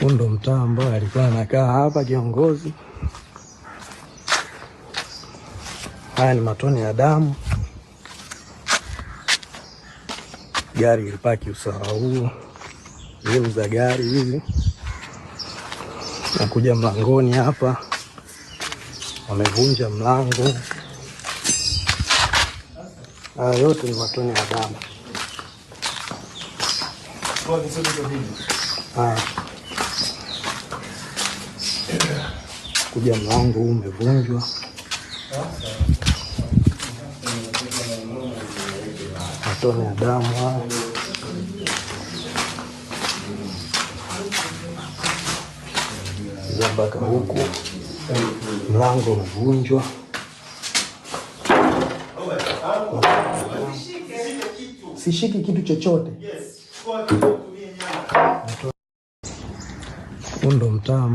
Huu ndo mtaa ambao alikuwa anakaa hapa kiongozi. Haya ni matone ya damu. Gari ilipaki usawa huu. Rimu za gari hizi. Nakuja mlangoni hapa. Wamevunja mlango. Haya yote ni matone ya damu. Kuja mlango huu umevunjwa. Matone ya damu haya. Mpaka huku mlango umevunjwa. Sishiki kitu chochote. Huu ndo mtaa ambao